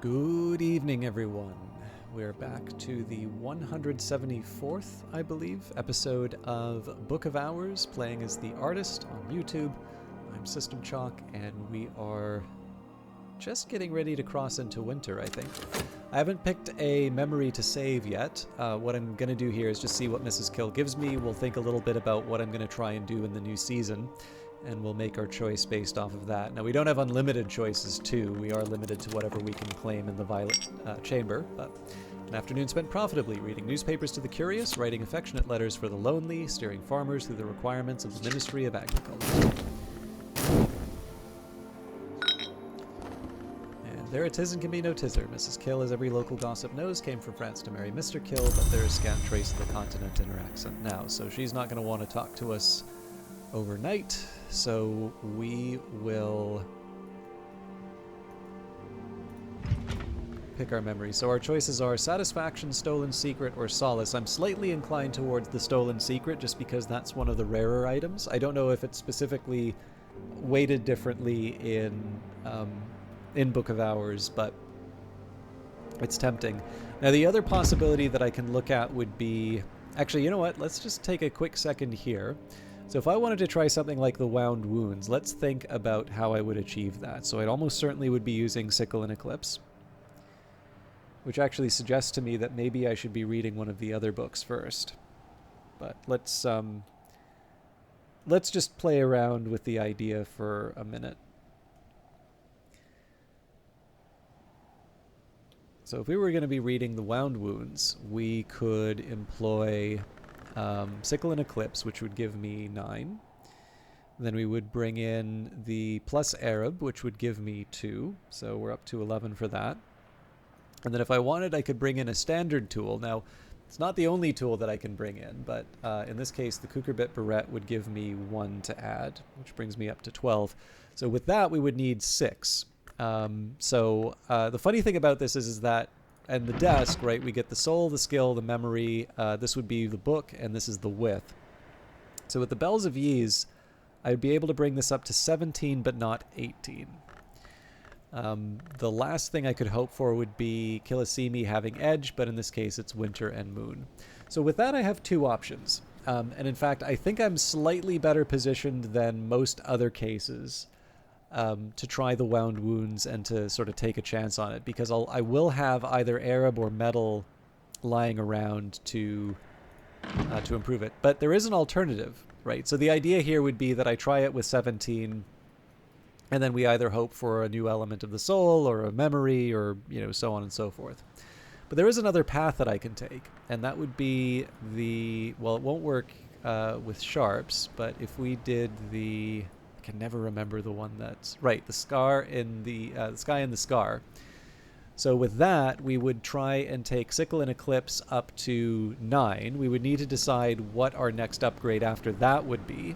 Good evening, everyone. We're back to the 174th, I believe, episode of Book of Hours, playing as the artist on YouTube. I'm System Chalk, and we are just getting ready to cross into winter, I think. I haven't picked a memory to save yet. What I'm going to do here is just see what Mrs. Kill gives me. We'll think a little bit about what I'm going to try and do in the new season, and we'll make our choice based off of that. Now, we don't have unlimited choices, too. We are limited to whatever we can claim in the Violet Chamber, but an afternoon spent profitably reading newspapers to the curious, writing affectionate letters for the lonely, steering farmers through the requirements of the Ministry of Agriculture. And there it is and can be no tizzer. Mrs. Kill, as every local gossip knows, came from France to marry Mr. Kill, but there is scant trace of the continent in her accent now, so she's not going to want to talk to us overnight, so we will pick our memories. So our choices are Satisfaction, Stolen Secret, or Solace. I'm slightly inclined towards the Stolen Secret just because that's one of the rarer items. I don't know if it's specifically weighted differently in Book of Hours, but it's tempting. Now, the other possibility that I can look at would be... Actually, you know what? Let's just take a quick second here. So if I wanted to try something like the Wound Wounds, let's think about how I would achieve that. So I almost certainly would be using Sickle and Eclipse, which actually suggests to me that maybe I should be reading one of the other books first. But let's just play around with the idea for a minute. So if we were going to be reading the Wound Wounds, we could employ Sickle and Eclipse, which would give me 9. Then we would bring in the plus Arab, which would give me 2. So we're up to 11 for that. And then if I wanted, I could bring in a standard tool. Now, it's not the only tool that I can bring in, but in this case, the Cucurbit Barrette would give me 1 to add, which brings me up to 12. So with that, we would need 6. The funny thing about this is that and the desk, right, we get the soul, the skill, the memory. This would be the book, and this is the width. So with the Bells of Ys, I'd be able to bring this up to 17, but not 18. The last thing I could hope for would be Kilisimi having edge, but in this case, it's winter and moon. So with that, I have 2 options. And in fact, I think I'm slightly better positioned than most other cases to try the Wound Wounds and to sort of take a chance on it, because I will have either Arab or metal lying around to improve it. But there is an alternative, right? So the idea here would be that I try it with 17, and then we either hope for a new element of the soul or a memory or, so on and so forth. But there is another path that I can take, and that would be well, it won't work with sharps, but if we did I can never remember the one that's right, the scar in the sky and the scar. So with that, we would try and take Sickle and Eclipse up to 9. We would need to decide what our next upgrade after that would be.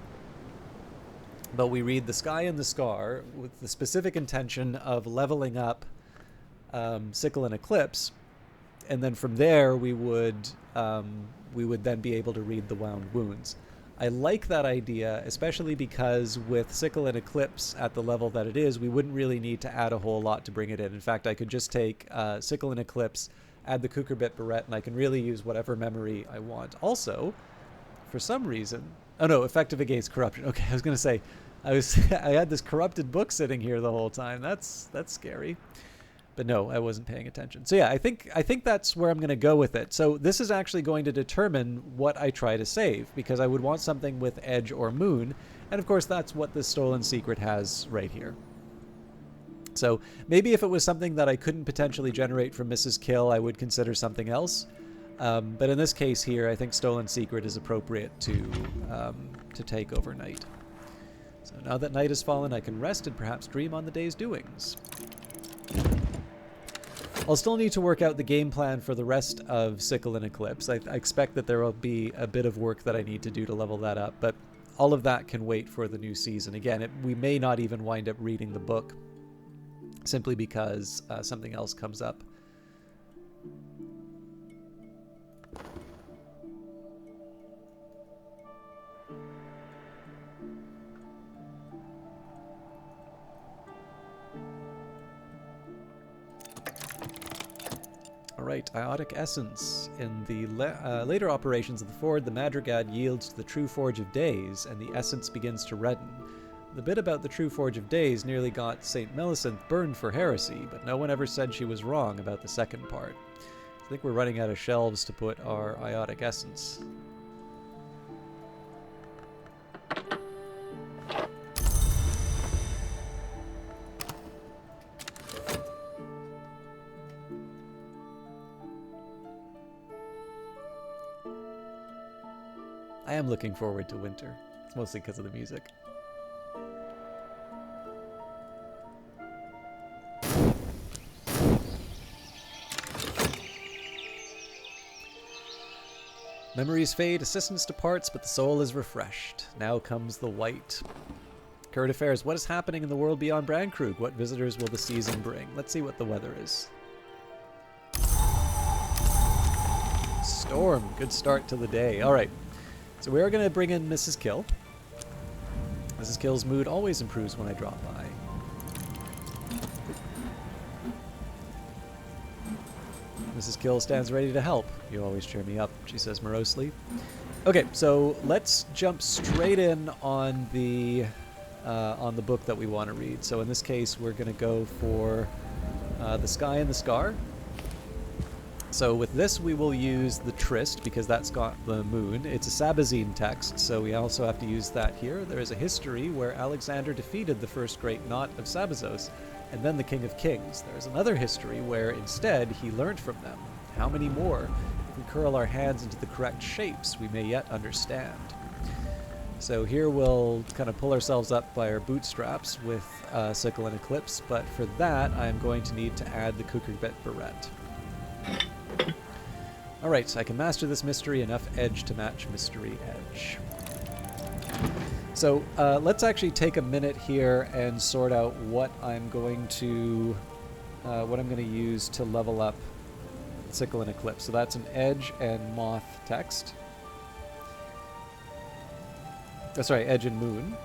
But we read the sky and the scar with the specific intention of leveling up Sickle and Eclipse, and then from there we would then be able to read the Wound Wounds. I like that idea, especially because with Sickle and Eclipse at the level that it is, we wouldn't really need to add a whole lot to bring it in. In fact, I could just take Sickle and Eclipse, add the Cucurbit Barrette, and I can really use whatever memory I want. Also, for some reason... Oh no, effective against corruption. Okay, I was going to say, I had this corrupted book sitting here the whole time. That's scary. But no, I wasn't paying attention. So yeah, I think that's where I'm going to go with it. So this is actually going to determine what I try to save, because I would want something with edge or moon. And of course, that's what the Stolen Secret has right here. So maybe if it was something that I couldn't potentially generate from Mrs. Kill, I would consider something else. But in this case here, I think Stolen Secret is appropriate to take overnight. So now that night has fallen, I can rest and perhaps dream on the day's doings. I'll still need to work out the game plan for the rest of Sickle and Eclipse. I expect that there will be a bit of work that I need to do to level that up, but all of that can wait for the new season. Again, we may not even wind up reading the book simply because something else comes up. Alright, iotic essence. In the later operations of the Ford, the Madrigad yields to the True Forge of Days, and the essence begins to redden. The bit about the True Forge of Days nearly got St. Millicent burned for heresy, but no one ever said she was wrong about the second part. I think we're running out of shelves to put our iotic essence. I am looking forward to winter. It's mostly because of the music. Memories fade, assistance departs, but the soul is refreshed. Now comes the white. Current affairs. What is happening in the world beyond Brandkrug? What visitors will the season bring? Let's see what the weather is. Storm. Good start to the day. All right. So we are going to bring in Mrs. Kill. Mrs. Kill's mood always improves when I drop by. Mrs. Kill stands ready to help. You always cheer me up, she says morosely. Okay, so let's jump straight in on the book that we want to read. So in this case, we're going to go for The Sky and the Scar. So with this, we will use the Tryst, because that's got the moon. It's a Sabazine text, so we also have to use that here. There is a history where Alexander defeated the first great knot of Sabazos, and then the King of Kings. There's another history where instead he learned from them. How many more? If we curl our hands into the correct shapes, we may yet understand. So here we'll kind of pull ourselves up by our bootstraps with Sickle and Eclipse, but for that I'm going to need to add the Kukurbet Barrette. Alright, I can master this mystery, enough edge to match mystery edge. So let's actually take a minute here and sort out what I'm going to use to level up Sickle and Eclipse. So that's an edge and moth text. Oh, sorry, edge and moon.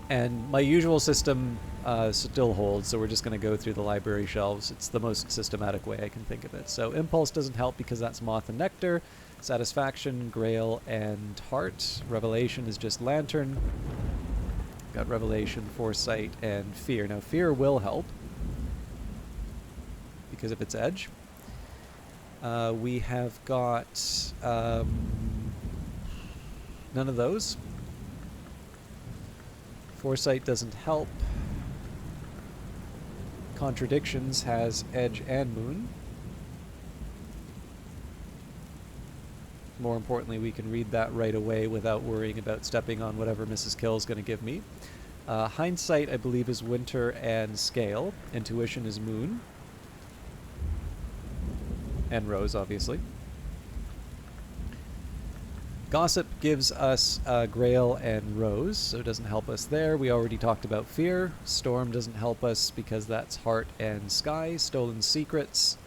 And my usual system still holds, so we're just going to go through the library shelves. It's the most systematic way I can think of it. So Impulse doesn't help because that's Moth and Nectar. Satisfaction, Grail, and Heart. Revelation is just Lantern. Got Revelation, Foresight, and Fear. Now Fear will help because of its edge. We have got none of those. Foresight doesn't help. Contradictions has edge and moon. More importantly, we can read that right away without worrying about stepping on whatever Mrs. Kill is going to give me. Hindsight, I believe, is winter and scale. Intuition is moon. And rose, obviously. Gossip gives us Grail and Rose, so it doesn't help us there. We already talked about Fear. Storm doesn't help us because that's Heart and Sky. Stolen Secrets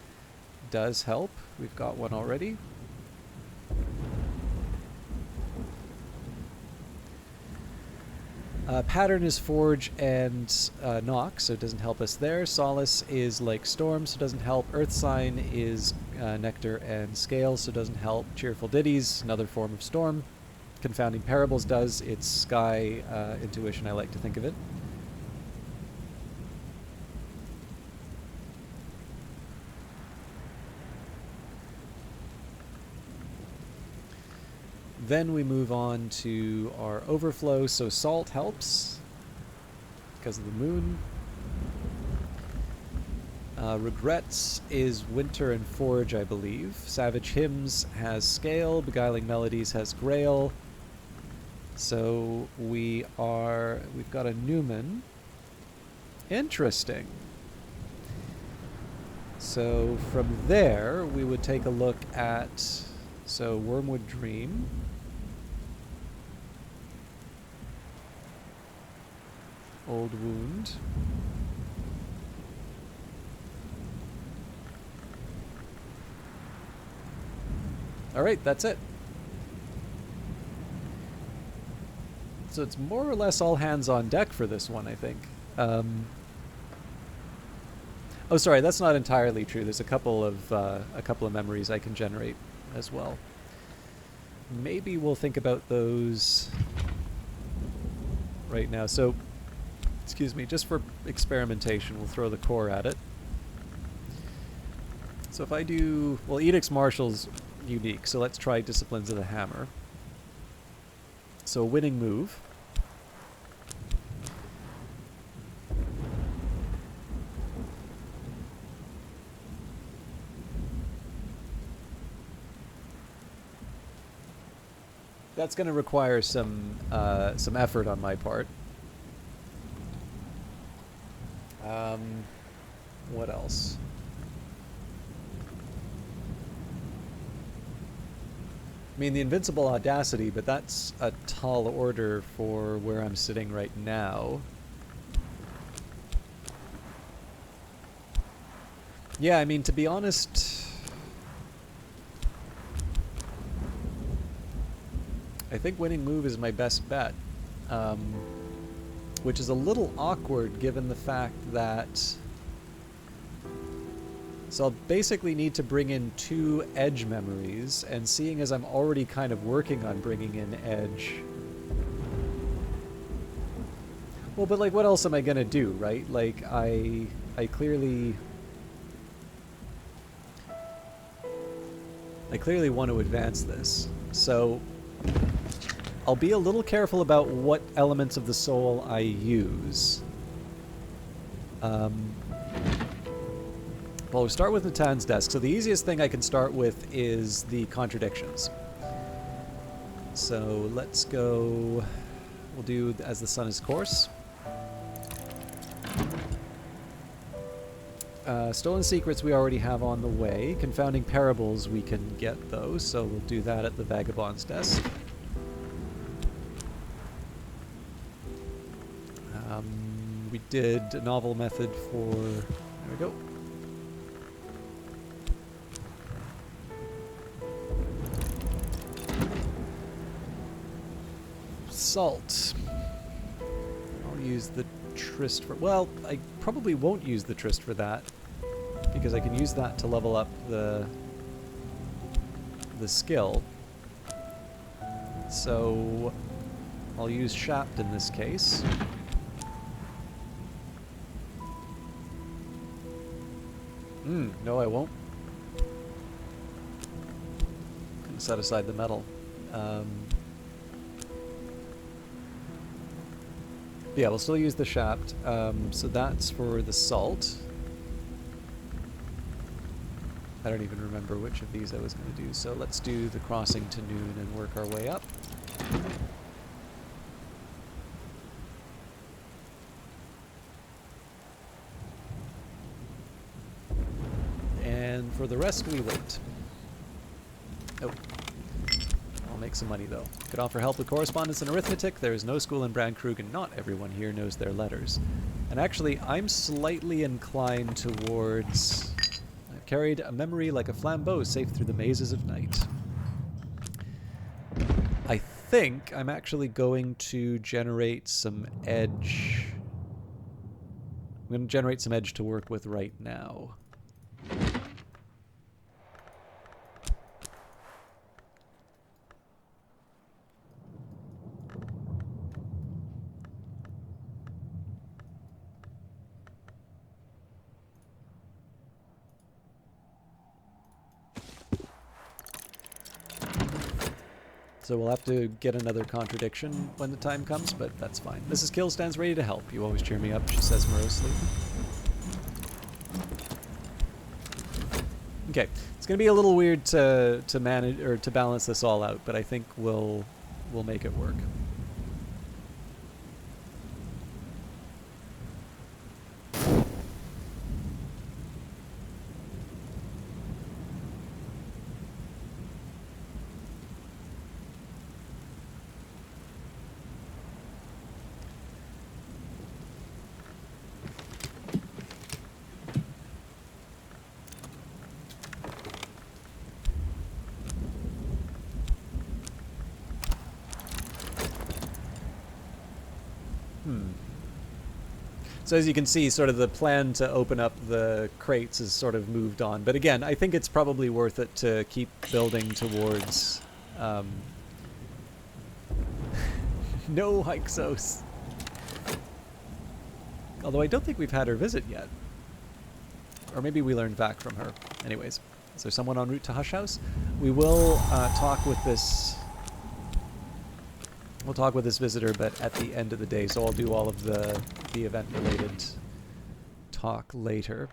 does help. We've got one already. Pattern is Forge and Knock, so it doesn't help us there. Solace is like Storm, so it doesn't help. Earth Sign is Nectar and Scale, so it doesn't help. Cheerful Ditties, another form of Storm. Confounding Parables does. It's Sky Intuition, I like to think of it. Then we move on to our overflow. So Salt helps because of the moon. Regrets is Winter and Forge, I believe. Savage Hymns has Scale. Beguiling Melodies has Grail. So we've got a Newman. Interesting. So from there, we would take a look at, Wormwood Dream. Old Wound. Alright, that's it. So it's more or less all hands on deck for this one, I think. Oh, sorry, that's not entirely true. There's a couple of memories I can generate as well. Maybe we'll think about those right now. So, excuse me, just for experimentation, we'll throw the core at it. So if I do, well, Edict's Martial's unique, so let's try Disciplines of the Hammer. So a winning move. That's going to require some effort on my part. What else? I mean, the Invincible Audacity, but that's a tall order for where I'm sitting right now. Yeah, I mean, to be honest, I think winning move is my best bet, which is a little awkward given the fact that... So I'll basically need to bring in 2 edge memories, and seeing as I'm already kind of working on bringing in edge... Well, but like, what else am I gonna do, right? Like, I clearly want to advance this, so I'll be a little careful about what elements of the soul I use. Well, we'll start with Natan's desk. So the easiest thing I can start with is the contradictions. So let's go... We'll do As the Sun is Course. Stolen Secrets we already have on the way. Confounding Parables we can get those, so we'll do that at the Vagabond's desk. We did a novel method for... There we go. Salt. I'll use the Trist for... Well, I probably won't use the Trist for that, because I can use that to level up the skill. So I'll use Shapt in this case. No, I won't. Gonna set aside the metal. Yeah, we'll still use the Shapt. So that's for the salt. I don't even remember which of these I was going to do. So let's do the Crossing to Noon and work our way up. And for the rest, we wait. Oh. I'll make some money, though. Could offer help with correspondence and arithmetic. There is no school in Brandkrug, and not everyone here knows their letters. And actually, I'm slightly inclined towards... I've carried a memory like a flambeau safe through the mazes of night. I think I'm actually going to generate some edge. I'm going to generate some edge to work with right now. So we'll have to get another contradiction when the time comes, but that's fine. Mrs. Kill stands ready to help. You always cheer me up, she says morosely. Okay, it's going to be a little weird to manage or to balance this all out, but I think we'll make it work. So as you can see, sort of the plan to open up the crates has sort of moved on. But again, I think it's probably worth it to keep building towards... no Hyksos. Although I don't think we've had her visit yet. Or maybe we learned back from her. Anyways, is there someone en route to Hush House? We will talk with this... We'll talk with this visitor, but at the end of the day, so I'll do all of the event-related talk later.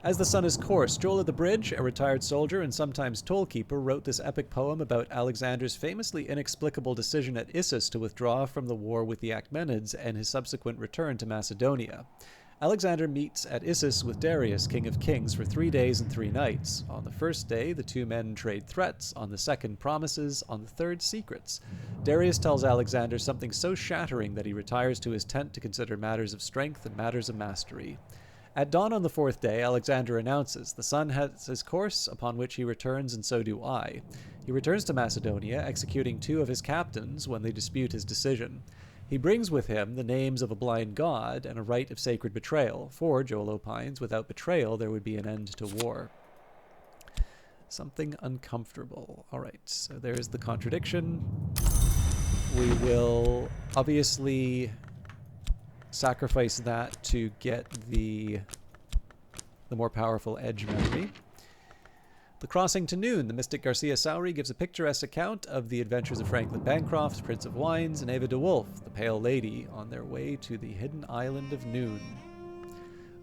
As the sun is coarse, Joel of the Bridge, a retired soldier and sometimes tollkeeper, wrote this epic poem about Alexander's famously inexplicable decision at Issus to withdraw from the war with the Achaemenids and his subsequent return to Macedonia. Alexander meets at Issus with Darius, king of kings, for 3 days and 3 nights. On the first day, the two men trade threats. On the second, promises. On the third, secrets. Darius tells Alexander something so shattering that he retires to his tent to consider matters of strength and matters of mastery. At dawn on the 4th day, Alexander announces, "The sun has his course, upon which he returns, and so do I." He returns to Macedonia, executing 2 of his captains when they dispute his decision. He brings with him the names of a blind god and a rite of sacred betrayal, for, Joel opines, without betrayal there would be an end to war. Something uncomfortable. Alright, so there's the contradiction. We will obviously sacrifice that to get the more powerful edge memory. The Crossing to Noon. The mystic Garcia Sowry gives a picturesque account of the adventures of Franklin Bancroft, Prince of Wines, and Ava de Wolf, the Pale Lady, on their way to the hidden island of Noon.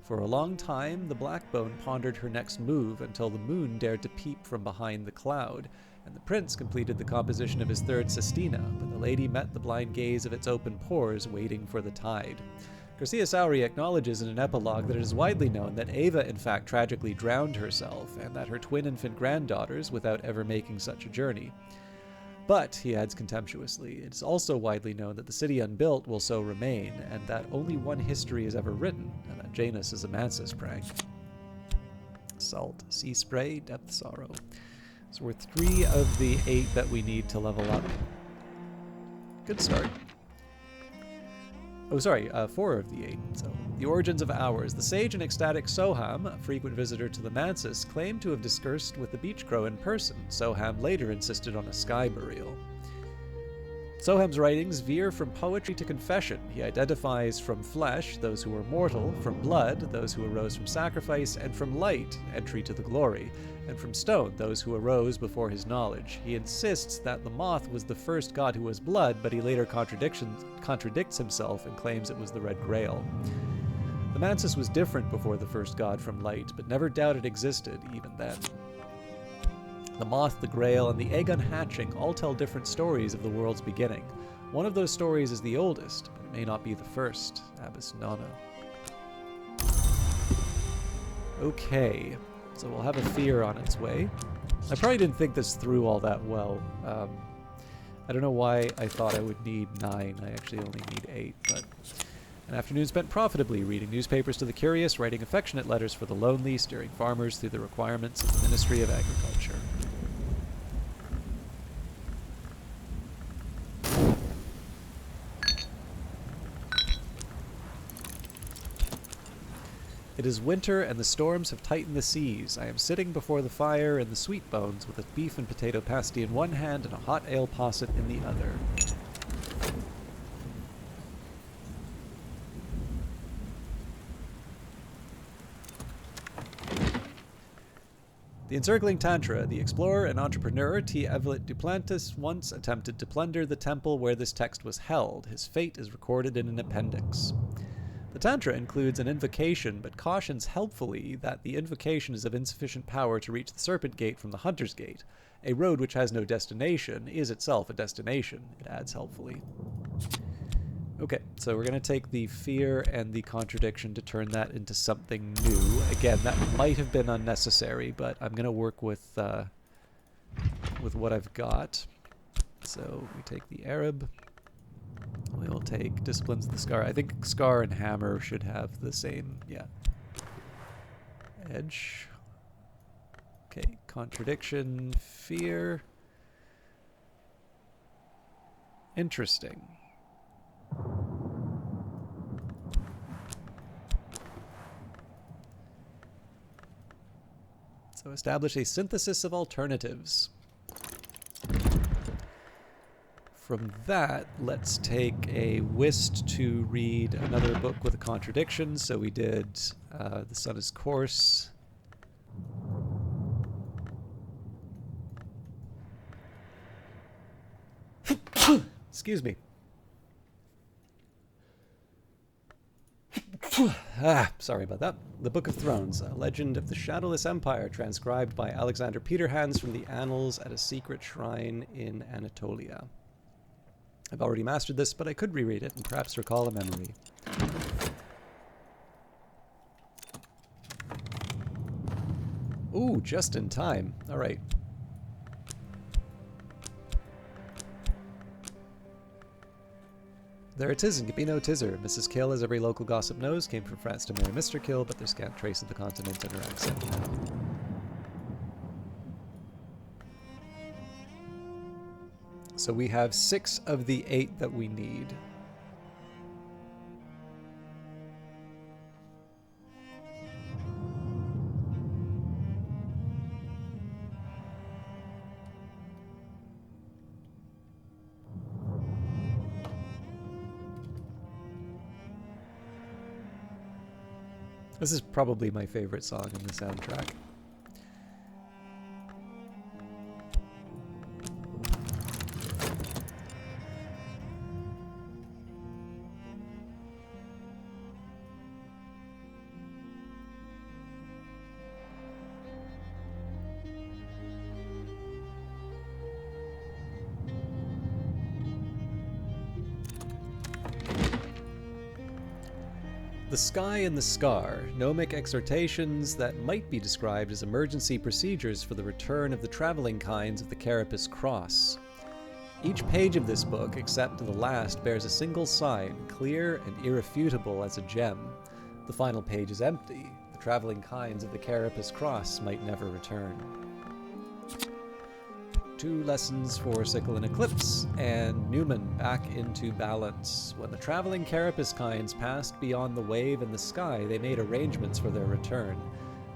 For a long time, the Blackbone pondered her next move until the moon dared to peep from behind the cloud, and the prince completed the composition of his third sestina, but the lady met the blind gaze of its open pores, waiting for the tide. Garcia Sowry acknowledges in an epilogue that it is widely known that Ava in fact tragically drowned herself, and that her twin infant granddaughters, without ever making such a journey. But, he adds contemptuously, it is also widely known that the city unbuilt will so remain, and that only one history is ever written, and that Janus is a Mansus prank. Salt, sea spray, depth sorrow. So we're 3 of the 8 that we need to level up. Good start. Oh, sorry, 4 of the 8. So, the origins of hours. The sage and ecstatic Soham, a frequent visitor to the Mansus, claimed to have discoursed with the beach crow in person. Soham later insisted on a sky burial. Soham's writings veer from poetry to confession. He identifies from flesh those who were mortal, from blood those who arose from sacrifice, and from light, entry to the glory, and from stone those who arose before his knowledge. He insists that the moth was the first god who was blood, but he later contradicts himself and claims it was the Red Grail. The Mansus was different before the first god from light, but never doubted existed even then. The moth, the grail, and the egg unhatching all tell different stories of the world's beginning. One of those stories is the oldest, but it may not be the first. Abbas Nana. Okay, so we'll have a fear on its way. I probably didn't think this through all that well. I don't know why I thought I would need 9. I actually only need 8, but... An afternoon spent profitably, reading newspapers to the curious, writing affectionate letters for the lonely, steering farmers through the requirements of the Ministry of Agriculture. It is winter, and the storms have tightened the seas. I am sitting before the fire in the sweet bones, with a beef and potato pasty in one hand and a hot ale posset in the other. The encircling Tantra, the explorer and entrepreneur T. Evelyn Duplantis once attempted to plunder the temple where this text was held. His fate is recorded in an appendix. The Tantra includes an invocation, but cautions helpfully that the invocation is of insufficient power to reach the Serpent Gate from the Hunter's Gate. A road which has no destination is itself a destination, it adds helpfully. Okay, so we're going to take the fear and the contradiction to turn that into something new. Again, that might have been unnecessary, but I'm going to work with what I've got. So we take the Arab. We will take Disciplines of the Scar. I think Scar and Hammer should have the same, yeah. Edge. Okay, contradiction, fear. Interesting. So establish a synthesis of alternatives. From that, let's take a whist to read another book with a contradiction. So we did The Sun is Coarse. Excuse me. Sorry about that. The Book of Thrones, a legend of the shadowless empire, transcribed by Alexander Peterhans from the annals at a secret shrine in Anatolia. I've already mastered this, but I could reread it and perhaps recall a memory. Ooh, just in time. All right. There it is in Gabino Tizzer. Mrs. Kill, as every local gossip knows, came from France to marry Mr. Kill, but there's scant trace of the continent in her accent. So we have 6 of the 8 that we need. This is probably my favorite song in the soundtrack. The Sky and the Scar, gnomic exhortations that might be described as emergency procedures for the return of the traveling kinds of the Carapace Cross. Each page of this book, except the last, bears a single sign, clear and irrefutable as a gem. The final page is empty. The traveling kinds of the Carapace Cross might never return. 2 lessons for Sickle and Eclipse, and Newman back into balance. When the traveling Carapace kinds passed beyond the wave and the sky, they made arrangements for their return.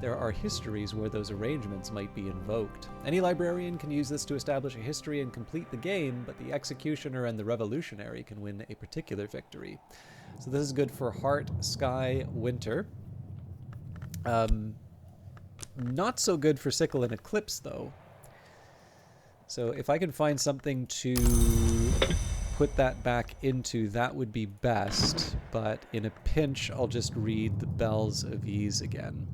There are histories where those arrangements might be invoked. Any librarian can use this to establish a history and complete the game, but the executioner and the revolutionary can win a particular victory. So this is good for Heart, Sky, Winter. Not so good for Sickle and Eclipse, though. So if I can find something to put that back into, that would be best. But in a pinch, I'll just read the Bells of Ease again.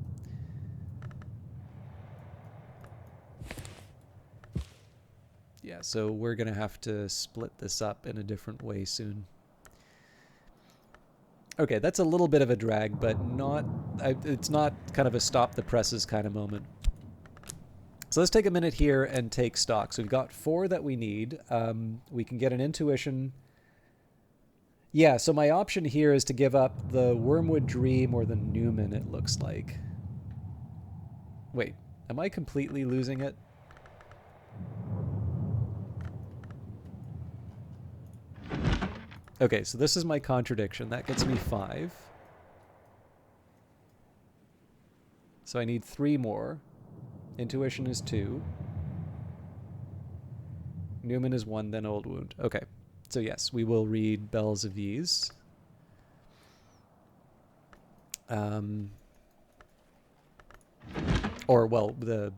Yeah, so we're going to have to split this up in a different way soon. Okay, that's a little bit of a drag, but not. It's not kind of a stop the presses kind of moment. So let's take a minute here and take stock. So we've got 4 that we need. We can get an intuition. Yeah, so my option here is to give up the Wormwood Dream or the Newman, it looks like. Wait, am I completely losing it? Okay, so this is my contradiction. That gets me 5. So I need 3 more. Intuition is 2. Newman is 1, then Old Wound. Okay, so yes, we will read Bells of Ease. Or, well, the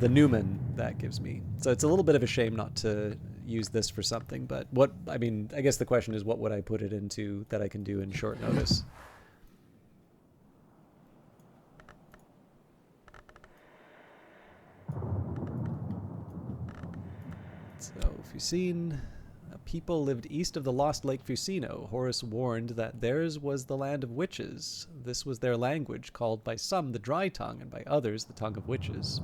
Newman that gives me. So it's a little bit of a shame not to use this for something, but what, I mean, I guess the question is, what would I put it into that I can do in short notice? So, Fusine, a people lived east of the lost Lake Fusino. Horus warned that theirs was the land of witches. This was their language, called by some the Dry Tongue, and by others the Tongue of Witches.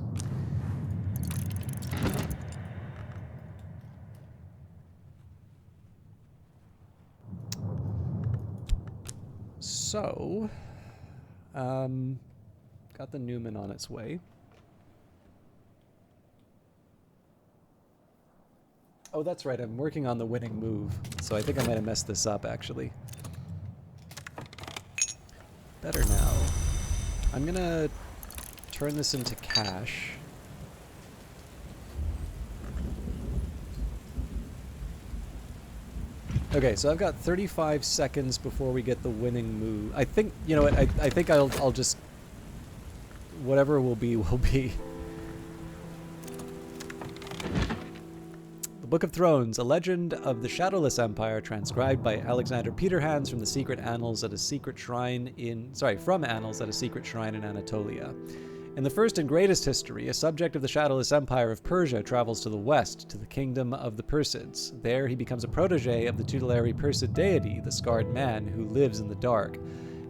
So, got the Newman on its way. Oh, that's right. I'm working on the winning move. So I think I might have messed this up, actually. Better now. I'm going to turn this into cash. Okay, so I've got 35 seconds before we get the winning move. I think, you know what, I think I'll just... Whatever will be, will be. The Book of Thrones, a legend of the Shadowless Empire, transcribed by Alexander Peterhans from the secret annals at a secret shrine in... from annals at a secret shrine in Anatolia. In the first and greatest history, a subject of the Shadowless Empire of Persia travels to the west, to the kingdom of the Persids. There he becomes a protege of the tutelary Persid deity, the Scarred Man, who lives in the dark.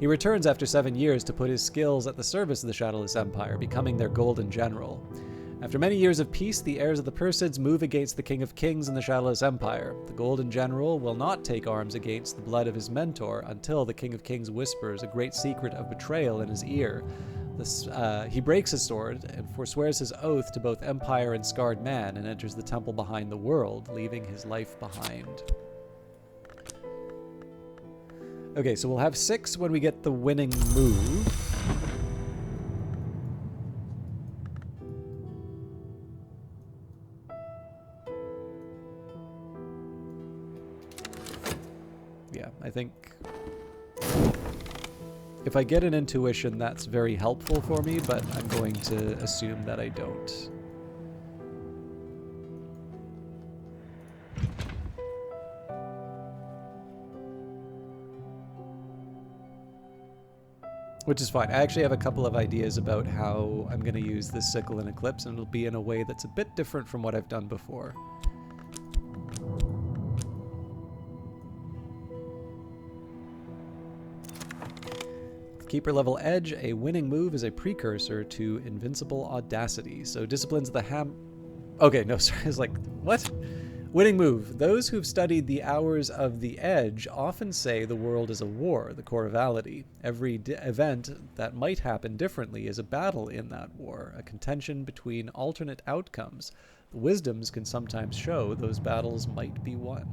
He returns after 7 years to put his skills at the service of the Shadowless Empire, becoming their golden general. After many years of peace, the heirs of the Persids move against the King of Kings and the Shadowless Empire. The golden general will not take arms against the blood of his mentor until the King of Kings whispers a great secret of betrayal in his ear. He breaks his sword and forswears his oath to both Empire and Scarred Man and enters the temple behind the world, leaving his life behind. Okay, so we'll have 6 when we get the winning move. Yeah, I think... If I get an intuition, that's very helpful for me, but I'm going to assume that I don't. Which is fine. I actually have a couple of ideas about how I'm going to use this sickle and eclipse, and it'll be in a way that's a bit different from what I've done before. Keeper level edge, a winning move is a precursor to invincible audacity. So disciplines of the Okay, no, sorry, I was like, what? Winning move. Those who've studied the hours of the edge often say the world is a war, the corvality. Every event that might happen differently is a battle in that war, a contention between alternate outcomes. The wisdoms can sometimes show those battles might be won.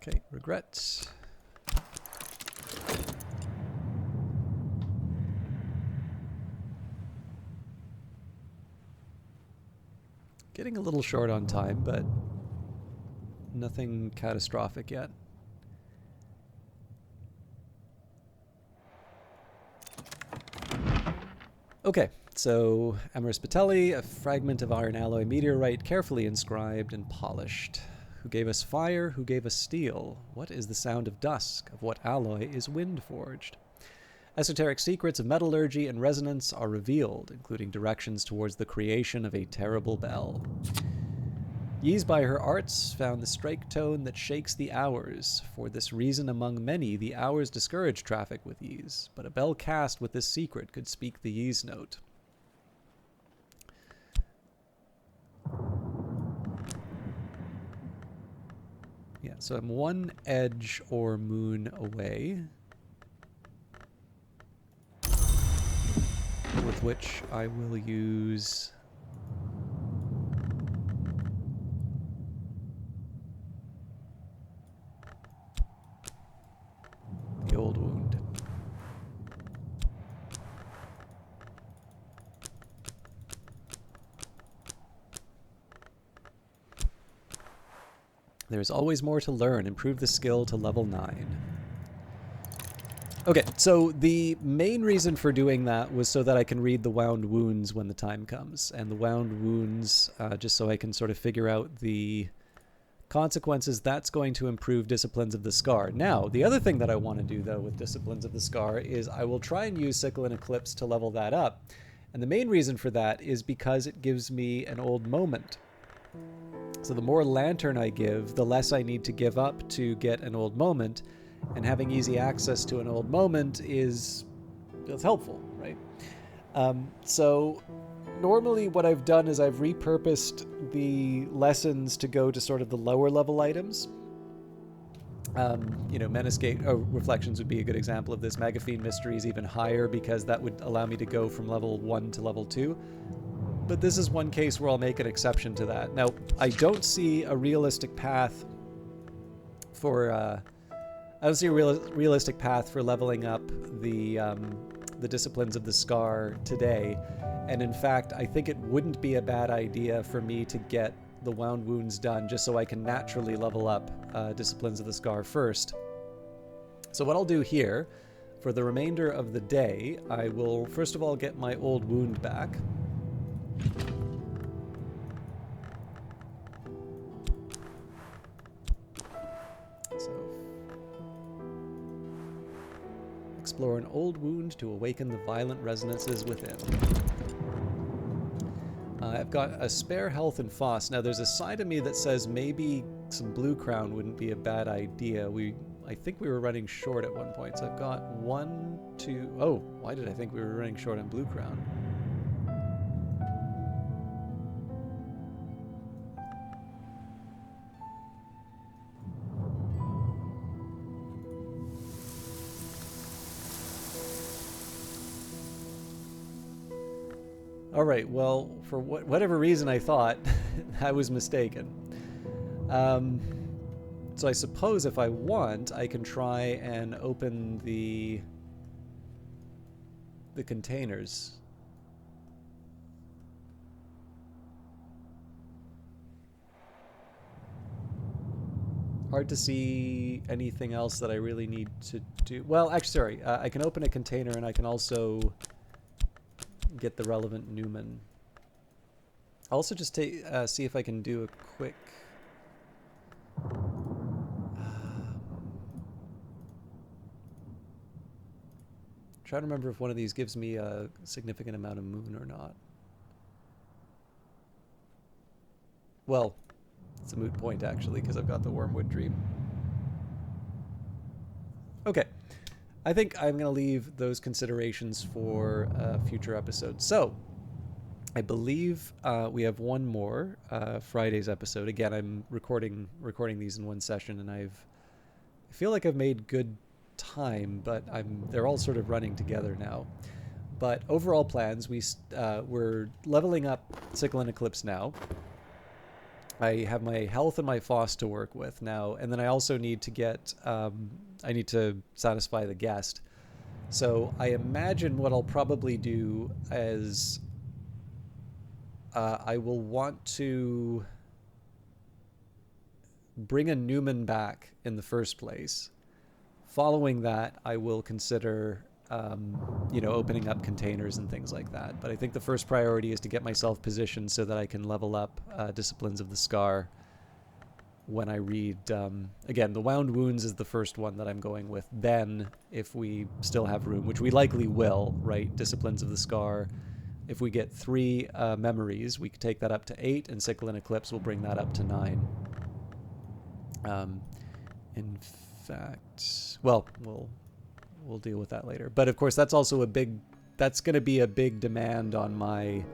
Okay, regrets. Getting a little short on time, but nothing catastrophic yet. Okay, so Amorous Patelli, a fragment of iron alloy meteorite carefully inscribed and polished. Who gave us fire? Who gave us steel? What is the sound of dusk? Of what alloy is wind forged? Esoteric secrets of metallurgy and resonance are revealed, including directions towards the creation of a terrible bell. Ys by her arts found the strike tone that shakes the hours. For this reason among many, the hours discourage traffic with Ys, but a bell cast with this secret could speak the Ys note. Yeah, so I'm 1 edge or moon away, with which I will use the old wound. There's always more to learn. Improve the skill to level 9. Okay, so the main reason for doing that was so that I can read the wound wounds when the time comes. And the wound wounds, just so I can sort of figure out the consequences, that's going to improve Disciplines of the Scar. Now, the other thing that I want to do, though, with Disciplines of the Scar is I will try and use Sickle and Eclipse to level that up. And the main reason for that is because it gives me an old moment. So the more Lantern I give, the less I need to give up to get an old moment. And having easy access to an old moment is helpful, right? So normally what I've done is I've repurposed the lessons to go to sort of the lower level items. You know, Menace Gate Reflections would be a good example of this. Magaphine Mystery is even higher because that would allow me to go from level 1 to level 2. But this is one case where I'll make an exception to that. Now, I don't see a realistic path for I don't see a realistic path for leveling up the Disciplines of the Scar today. And in fact, I think it wouldn't be a bad idea for me to get the Wound Wounds done just so I can naturally level up Disciplines of the Scar first. So what I'll do here, for the remainder of the day, I will first of all get my old wound back. So, explore an old wound to awaken the violent resonances within. I've got a spare health and Foss. Now there's a side of me that says maybe some Blue Crown wouldn't be a bad idea. I think we were running short at one point. So I've got 1, 2... Oh, why did I think we were running short on Blue Crown? All right, well, for whatever reason I thought, I was mistaken. So I suppose if I want, I can try and open the containers. Hard to see anything else that I really need to do. Well, actually, sorry. I can open a container and I can also get the relevant Newman. I'll also just see if I can do a quick... try to remember if one of these gives me a significant amount of moon or not. Well, it's a moot point actually because I've got the Wormwood Dream. Okay. I think I'm going to leave those considerations for future episodes. So, I believe we have one more Friday's episode. Again, I'm recording these in one session, and I feel like I've made good time, but they're all sort of running together now. But overall plans, we're leveling up Sickle and Eclipse now. I have my health and my Foss to work with now, and then I also need to get, I need to satisfy the guest. So I imagine what I'll probably do is I will want to bring a Newman back in the first place. Following that, I will consider opening up containers and things like that. But I think the first priority is to get myself positioned so that I can level up Disciplines of the Scar when I read... again, the Wound Wounds is the first one that I'm going with. Then, if we still have room, which we likely will, right? Disciplines of the Scar. If we get 3 memories, we could take that up to 8, and Sickle and Eclipse will bring that up to 9. In fact... Well, we'll deal with that later. But of course, that's also that's going to be a big demand on my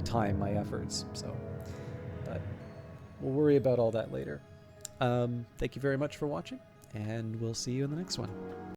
time, my efforts. So, but we'll worry about all that later. Thank you very much for watching, and we'll see you in the next one.